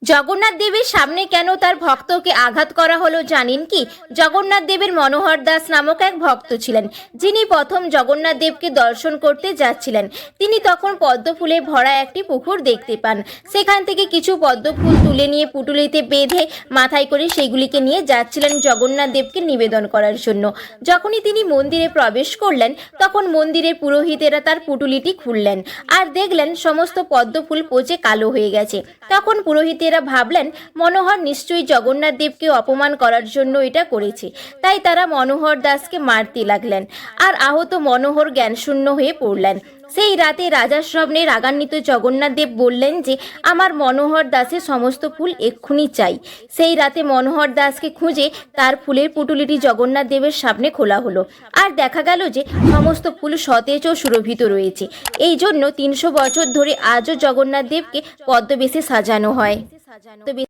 জগন্নাথ দেবের সামনে কেন তার ভক্তকে আঘাত করা হলো জানেন কি? জগন্নাথ দেবের মনোহর দাস নামক এক ভক্ত ছিলেন, যিনি প্রথম জগন্নাথ দেবকে দর্শন করতে যাচ্ছিলেন। তিনি তখন পদ্ম ফুলে ভরা একটি পুকুর দেখতে পান। সেখান থেকে কিছু পদ্ম ফুল তুলে নিয়ে পুটুলিতে বেঁধে মাথায় করে সেগুলিকে নিয়ে যাচ্ছিলেন জগন্নাথ দেবকে নিবেদন করার জন্য। যখনই তিনি মন্দিরে প্রবেশ করলেন, তখন মন্দিরের পুরোহিতেরা তার পুটুলিটি খুললেন আর দেখলেন সমস্ত পদ্ম ফুল পচে কালো হয়ে গেছে। তখন পুরোহিতেরা ভাবলেন মনোহর নিশ্চয়ই জগন্নাথ দেবকে অপমান করার জন্য এটা করেছে, তাই তারা মনোহর দাসকে মারতে লাগলেন আর আহত মনোহর জ্ঞানশূন্য হয়ে পড়লেন। সেই রাতে রাজার স্বপ্নে রাগান্বিত জগন্নাথ দেব বললেন যে আমার মনোহর দাসের সমস্ত ফুল এক্ষুনি চাই। সেই রাতে মনোহর দাসকে খুঁজে তার ফুলের পুটুলিটি জগন্নাথ দেবের সামনে খোলা হলো আর দেখা গেল যে সমস্ত ফুল সতেজ ও সুরভিত রয়েছে। এই জন্য 300 বছর ধরে আজও জগন্নাথ দেবকে পদ্মবেশে সাজানো হয়।